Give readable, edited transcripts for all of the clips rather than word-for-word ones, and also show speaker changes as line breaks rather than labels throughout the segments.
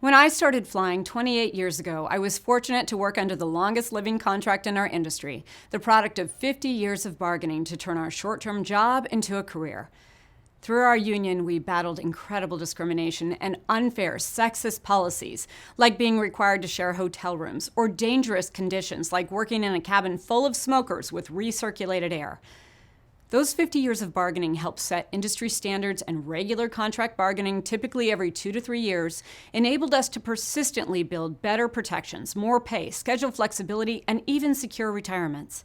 When I started flying 28 years ago, I was fortunate to work under the longest living contract in our industry, the product of 50 years of bargaining to turn our short-term job into a career. Through our union, we battled incredible discrimination and unfair sexist policies, like being required to share hotel rooms, or dangerous conditions like working in a cabin full of smokers with recirculated air. Those 50 years of bargaining helped set industry standards, and regular contract bargaining, typically every 2 to 3 years, enabled us to persistently build better protections, more pay, schedule flexibility, and even secure retirements.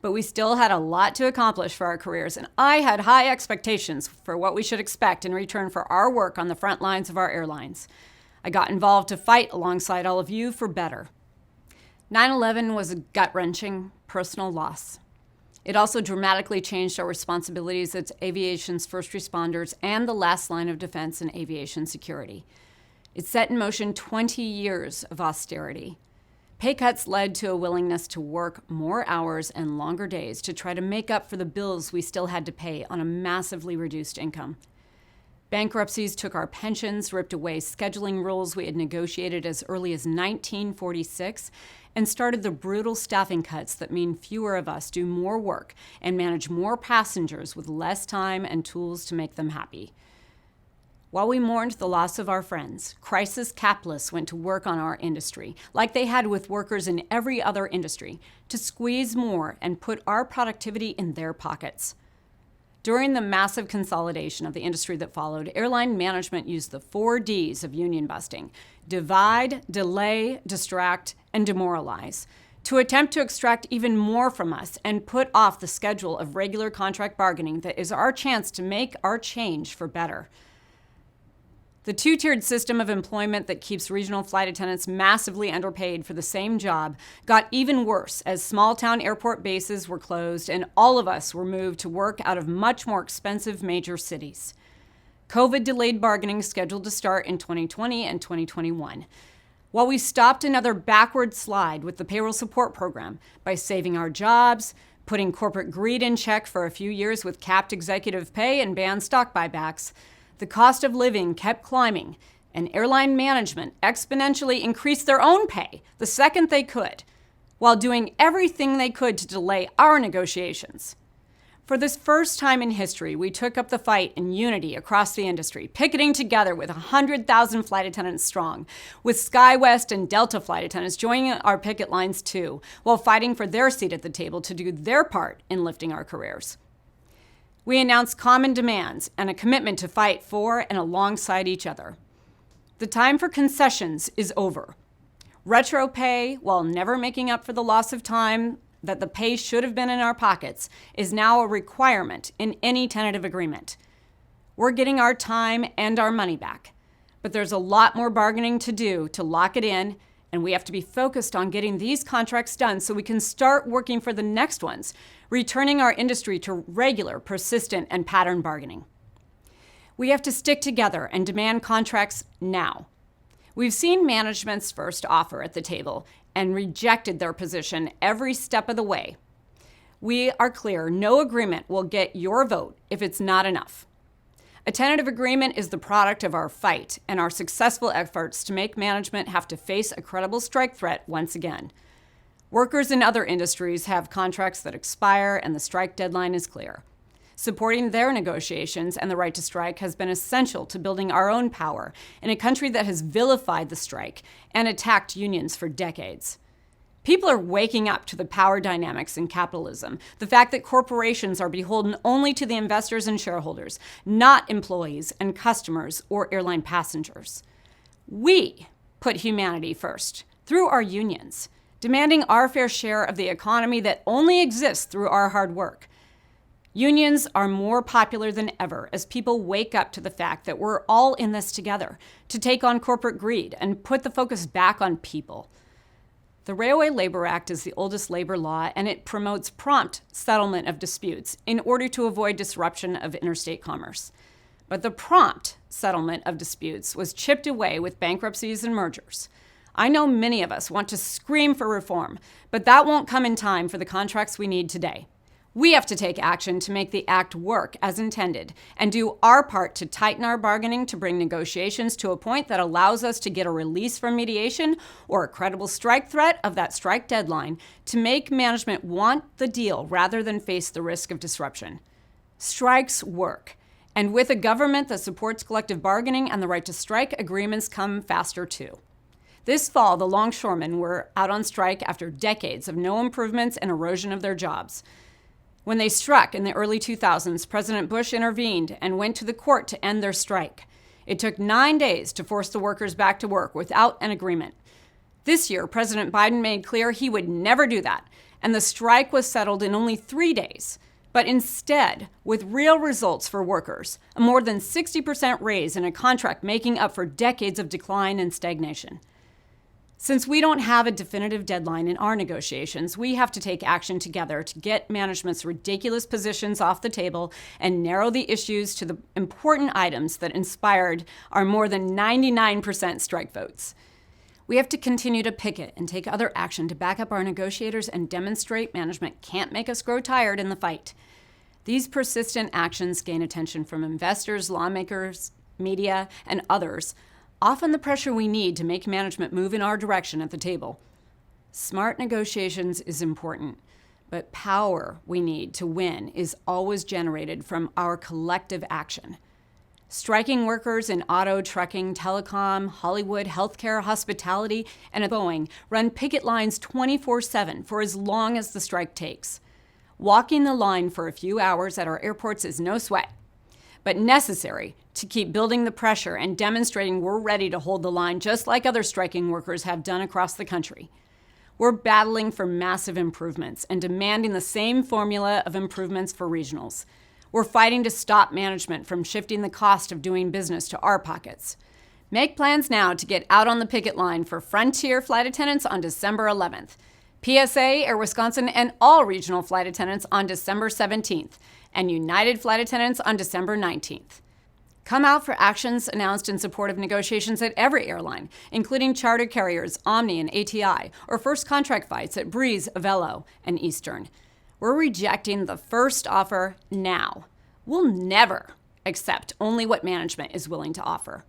But we still had a lot to accomplish for our careers, and I had high expectations for what we should expect in return for our work on the front lines of our airlines. I got involved to fight alongside all of you for better. 9/11 was a gut-wrenching personal loss. It also dramatically changed our responsibilities as aviation's first responders and the last line of defense in aviation security. It set in motion 20 years of austerity. Pay cuts led to a willingness to work more hours and longer days to try to make up for the bills we still had to pay on a massively reduced income. Bankruptcies took our pensions, ripped away scheduling rules we had negotiated as early as 1946, and started the brutal staffing cuts that mean fewer of us do more work and manage more passengers with less time and tools to make them happy. While we mourned the loss of our friends, crisis capitalists went to work on our industry, like they had with workers in every other industry, to squeeze more and put our productivity in their pockets. During the massive consolidation of the industry that followed, airline management used the 4 Ds of union busting: divide, delay, distract, and demoralize, to attempt to extract even more from us and put off the schedule of regular contract bargaining that is our chance to make our change for better. The 2-tiered system of employment that keeps regional flight attendants massively underpaid for the same job got even worse as small-town airport bases were closed and all of us were moved to work out of much more expensive major cities. COVID delayed bargaining scheduled to start in 2020 and 2021. While we stopped another backward slide with the payroll support program by saving our jobs, putting corporate greed in check for a few years with capped executive pay and banned stock buybacks, the cost of living kept climbing, and airline management exponentially increased their own pay the second they could, while doing everything they could to delay our negotiations. For this first time in history, we took up the fight in unity across the industry, picketing together with 100,000 flight attendants strong, with SkyWest and Delta flight attendants joining our picket lines too, while fighting for their seat at the table to do their part in lifting our careers. We announced common demands and a commitment to fight for and alongside each other. The time for concessions is over. Retro pay, while never making up for the loss of time that the pay should have been in our pockets, is now a requirement in any tentative agreement. We're getting our time and our money back, but there's a lot more bargaining to do to lock it in, and we have to be focused on getting these contracts done so we can start working for the next ones, returning our industry to regular, persistent, and pattern bargaining. We have to stick together and demand contracts now. We've seen management's first offer at the table and rejected their position every step of the way. We are clear, no agreement will get your vote if it's not enough. A tentative agreement is the product of our fight and our successful efforts to make management have to face a credible strike threat once again. Workers in other industries have contracts that expire and the strike deadline is clear. Supporting their negotiations and the right to strike has been essential to building our own power in a country that has vilified the strike and attacked unions for decades. People are waking up to the power dynamics in capitalism, the fact that corporations are beholden only to the investors and shareholders, not employees and customers or airline passengers. We put humanity first through our unions, demanding our fair share of the economy that only exists through our hard work. Unions are more popular than ever as people wake up to the fact that we're all in this together to take on corporate greed and put the focus back on people. The Railway Labor Act is the oldest labor law, and it promotes prompt settlement of disputes in order to avoid disruption of interstate commerce. But the prompt settlement of disputes was chipped away with bankruptcies and mergers. I know many of us want to scream for reform, but that won't come in time for the contracts we need today. We have to take action to make the act work as intended and do our part to tighten our bargaining to bring negotiations to a point that allows us to get a release from mediation or a credible strike threat of that strike deadline to make management want the deal rather than face the risk of disruption. Strikes work. And with a government that supports collective bargaining and the right to strike, agreements come faster too. This fall, the longshoremen were out on strike after decades of no improvements and erosion of their jobs. When they struck in the early 2000s, President Bush intervened and went to the court to end their strike. It took 9 days to force the workers back to work without an agreement. This year, President Biden made clear he would never do that, and the strike was settled in only 3 days. But instead, with real results for workers, a more than 60% raise in a contract making up for decades of decline and stagnation. Since we don't have a definitive deadline in our negotiations, we have to take action together to get management's ridiculous positions off the table and narrow the issues to the important items that inspired our more than 99% strike votes. We have to continue to picket and take other action to back up our negotiators and demonstrate management can't make us grow tired in the fight. These persistent actions gain attention from investors, lawmakers, media, and others, often the pressure we need to make management move in our direction at the table. Smart negotiations is important, but power we need to win is always generated from our collective action. Striking workers in auto, trucking, telecom, Hollywood, healthcare, hospitality, and at Boeing run picket lines 24/7 for as long as the strike takes. Walking the line for a few hours at our airports is no sweat, but necessary to keep building the pressure and demonstrating we're ready to hold the line just like other striking workers have done across the country. We're battling for massive improvements and demanding the same formula of improvements for regionals. We're fighting to stop management from shifting the cost of doing business to our pockets. Make plans now to get out on the picket line for Frontier flight attendants on December 11th, PSA, Air Wisconsin, and all regional flight attendants on December 17th, and United flight attendants on December 19th. Come out for actions announced in support of negotiations at every airline, including charter carriers, Omni and ATI, or first contract fights at Breeze, Avelo, and Eastern. We're rejecting the first offer now. We'll never accept only what management is willing to offer.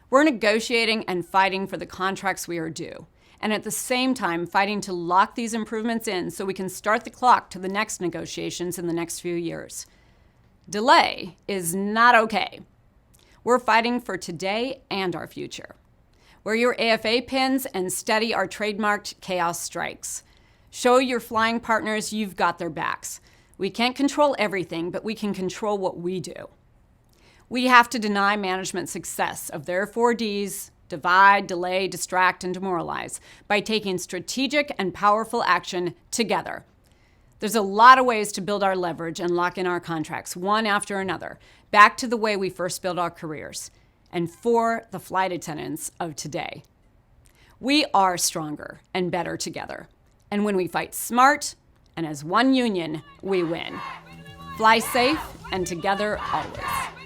We're negotiating and fighting for the contracts we are due, and at the same time fighting to lock these improvements in so we can start the clock to the next negotiations in the next few years. Delay is not okay. We're fighting for today and our future. Wear your AFA pins and study our trademarked chaos strikes. Show your flying partners you've got their backs. We can't control everything, but we can control what we do. We have to deny management success of their 4Ds, divide, delay, distract, and demoralize, by taking strategic and powerful action together. There's a lot of ways to build our leverage and lock in our contracts, one after another, back to the way we first built our careers, and for the flight attendants of today. We are stronger and better together. And when we fight smart and as one union, we win. Fly safe and together always.